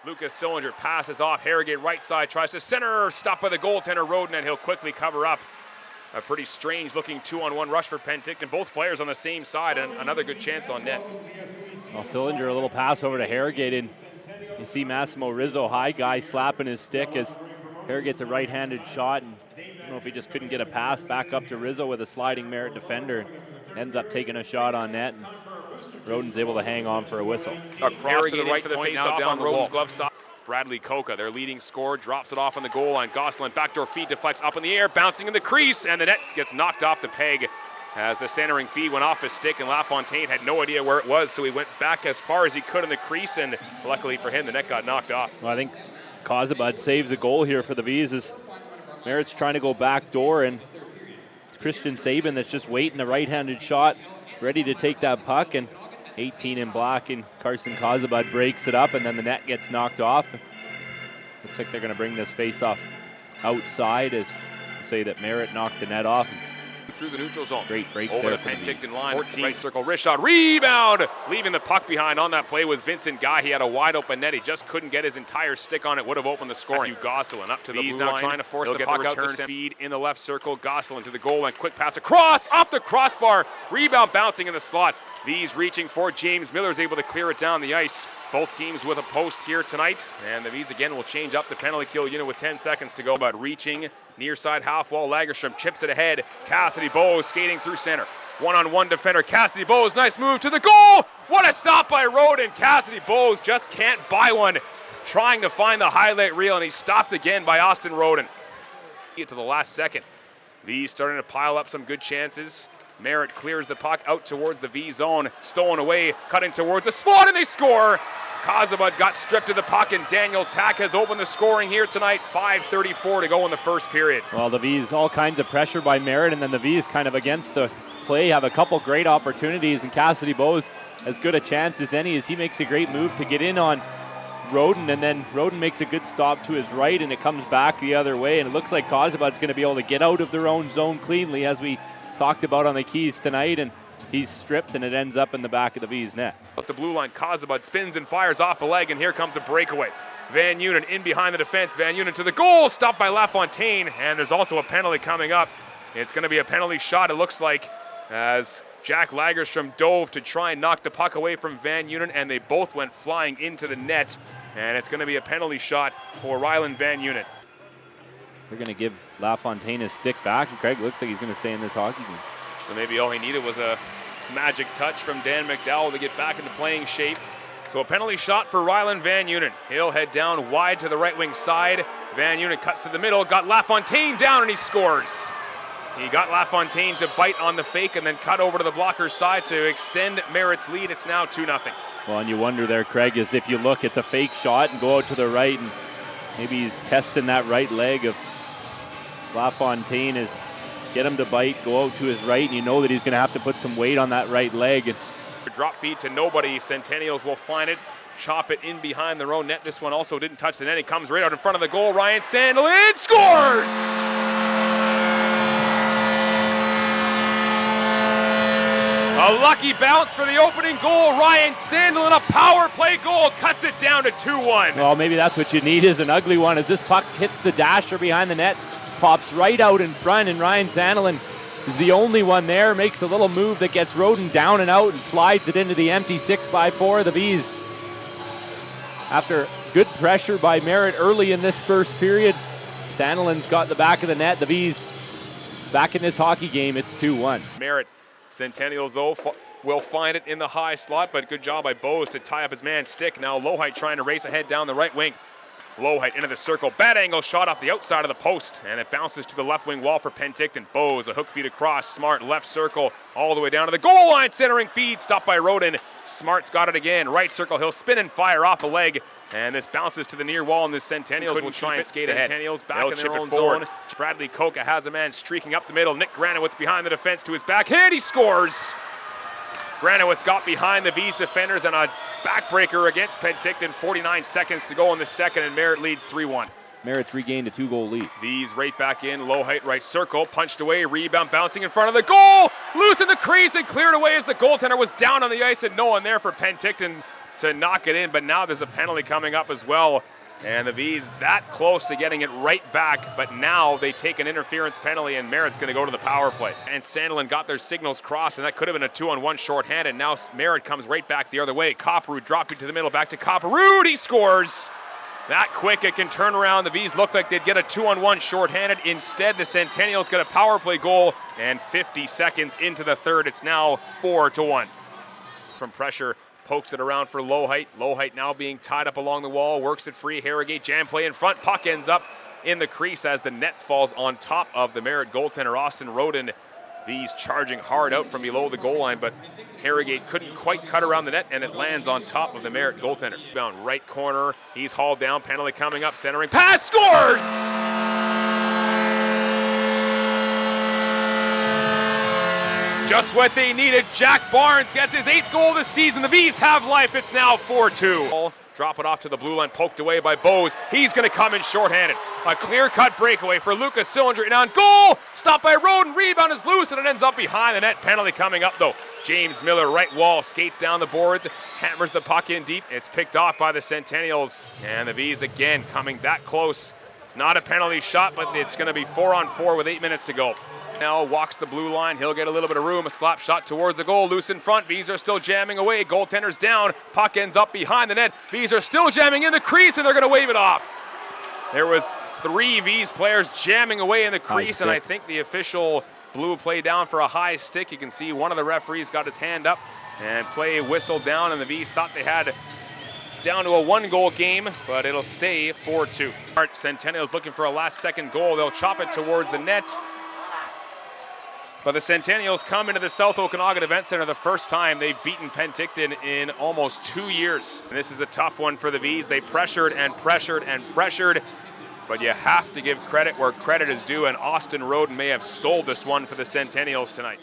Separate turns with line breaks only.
Lucas Sillinger passes off. Harrogate right side, tries to center, stopped by the goaltender Roden, and he'll quickly cover up. A pretty strange looking 2-on-1 rush for Penticton. Both players on the same side, and another good chance on net.
Well, Sillinger, a little pass over to Harrogate, and you see Massimo Rizzo, high guy, slapping his stick as Harrogate's a right-handed shot, and I don't know if he just couldn't get a pass back up to Rizzo with a sliding Merritt defender. Ends up taking a shot on net, and Roden's able to hang on for a whistle.
Across to the right for the face-off down Roden's glove side. Bradley Coca, their leading scorer, drops it off on the goal line. Gosselin, backdoor feed, deflects up in the air, bouncing in the crease, and the net gets knocked off the peg as the centering feed went off his stick, and LaFontaine had no idea where it was, so he went back as far as he could in the crease, and luckily for him, the net got knocked off.
Well, I think Kozabud saves a goal here for the V's as Merritt's trying to go back door, and it's Christian Sabin that's just waiting a right-handed shot, ready to take that puck, and 18 in black, and Carson Kozabud breaks it up, and then the net gets knocked off. Looks like they're going to bring this face-off outside as say that Merritt knocked the net off.
Through the neutral zone.
Great break
over
there
the Penticton line. 14 right circle wrist shot. Rebound! Leaving the puck behind on that play was Vincent Guy. He had a wide open net. He just couldn't get his entire stick on it. Would have opened the scoring. Gosselin up to the blue line. Trying to force the puck out to feed in the left circle. Gosselin to the goal line. Quick pass across off the crossbar. Rebound bouncing in the slot. V's reaching for James Miller is able to clear it down the ice. Both teams with a post here tonight. And the V's again will change up the penalty kill unit with 10 seconds to go. But reaching near side half wall, Lagerstrom chips it ahead. Cassidy Bowes skating through center. One-on-one defender, Cassidy Bowes, nice move to the goal. What a stop by Roden. Cassidy Bowes just can't buy one. Trying to find the highlight reel, and he's stopped again by Austin Roden. Get to the last second. V's starting to pile up some good chances. Merritt clears the puck out towards the V zone. Stolen away, cutting towards a slot, and they score. Kozabud got stripped of the puck, and Daniel Tack has opened the scoring here tonight. 5:34 to go in the first period.
Well, the V's all kinds of pressure by Merritt, and then the V's kind of against the play have a couple great opportunities, and Cassidy Bowes as good a chance as any as he makes a great move to get in on Roden, and then Roden makes a good stop to his right, and it comes back the other way, and it looks like Kozabud's going to be able to get out of their own zone cleanly, as we talked about on the keys tonight, and he's stripped, and it ends up in the back of the V's net.
Up the blue line, Kozabud spins and fires off a leg, and here comes a breakaway. Van Unen in behind the defense. Van Unen to the goal, stopped by LaFontaine, and there's also a penalty coming up. It's going to be a penalty shot, it looks like, as Jack Lagerstrom dove to try and knock the puck away from Van Unen, and they both went flying into the net, and it's going to be a penalty shot for Ryland Van Unen.
They're going to give LaFontaine his stick back, and Craig looks like he's going to stay in this hockey game.
So maybe all he needed was a magic touch from Dan McDowell to get back into playing shape. So a penalty shot for Ryland Van Unen. He'll head down wide to the right wing side. Van Unen cuts to the middle, got LaFontaine down, and he scores. He got LaFontaine to bite on the fake and then cut over to the blocker's side to extend Merritt's lead. It's now 2-0.
Well, and you wonder there, Craig, is if you look, it's a fake shot and go out to the right, and maybe he's testing that right leg of LaFontaine, is get him to bite, go out to his right, and you know that he's going to have to put some weight on that right leg.
Drop feed to nobody. Centennials will find it, chop it in behind their own net. This one also didn't touch the net. He comes right out in front of the goal. Ryan Sandelin scores! A lucky bounce for the opening goal. Ryan Sandelin, a power play goal, cuts it down to 2-1.
Well, maybe that's what you need, is an ugly one, as this puck hits the dasher behind the net, pops right out in front, and Ryan Sandelin is the only one there, makes a little move that gets Roden down and out and slides it into the empty 6x4 of the V's. After good pressure by Merritt early in this first period, Sandelin's got the back of the net. The V's back in this hockey game. It's 2-1.
Merritt. Centennials, though, will find it in the high slot, but good job by Bowes to tie up his man's stick. Now Lohite trying to race ahead down the right wing. Lohite into the circle. Bad angle shot off the outside of the post, and it bounces to the left wing wall for Penticton. Bowes, a hook feed across. Smart left circle all the way down to the goal line. Centering feed stopped by Roden. Smart's got it again. Right circle. He'll spin and fire off a leg, and this bounces to the near wall, and the Centennials will try and skate ahead. Centennials back in their own zone. Bradley Coca has a man streaking up the middle. Nick Granowitz behind the defense to his backhand. He scores! Granowitz got behind the V's defenders and a backbreaker against Penticton. 49 seconds to go in the second, and Merritt leads 3-1.
Merritt's regained a 2-goal lead.
V's right back in, low height right circle, punched away, rebound bouncing in front of the goal, loose in the crease and cleared away as the goaltender was down on the ice and no one there for Penticton. to knock it in, but now there's a penalty coming up as well. And the V's that close to getting it right back, but now they take an interference penalty, and Merritt's going to go to the power play. And Sandelin got their signals crossed, and that could have been a 2-on-1 shorthanded. Now Merritt comes right back the other way. Copperwood dropping to the middle, back to Copperwood. He scores! That quick, it can turn around. The V's looked like they'd get a 2-on-1 shorthanded. Instead, the Centennials get a power play goal, and 50 seconds into the third, it's now 4-1. From pressure, pokes it around for Lowhite. Lowhite now being tied up along the wall, works it free. Harrogate jam play in front. Puck ends up in the crease as the net falls on top of the Merritt goaltender, Austin Roden. These charging hard out from below the goal line, but Harrogate couldn't quite cut around the net, and it lands on top of the Merritt goaltender. Down right corner, he's hauled down, penalty coming up, centering pass, scores! Just what they needed. Jack Barnes gets his 8th goal this season. The V's have life. It's now 4-2. Drop it off to the blue line, poked away by Bose. He's going to come in shorthanded. A clear-cut breakaway for Lucas Sillinger. And on goal, stopped by Roden. Rebound is loose, and it ends up behind the net. Penalty coming up, though. James Miller, right wall, skates down the boards, hammers the puck in deep. It's picked off by the Centennials. And the V's again coming that close. It's not a penalty shot, but it's going to be 4-on-4 with 8 minutes to go. Now walks the blue line. He'll get a little bit of room. A slap shot towards the goal. Loose in front. V's are still jamming away. Goaltender's down. Puck ends up behind the net. V's are still jamming in the crease, and they're going to wave it off. There was 3 V's players jamming away in the crease, and I think the official blew a play down for a high stick. You can see one of the referees got his hand up, and play whistled down, and the V's thought they had down to a 1-goal game, but it'll stay 4-2. Centennials looking for a last-second goal. They'll chop it towards the net. But the Centennials come into the South Okanagan Event Center the first time they've beaten Penticton in almost 2 years. And this is a tough one for the V's. They pressured and pressured and pressured, but you have to give credit where credit is due, and Austin Roden may have stole this one for the Centennials tonight.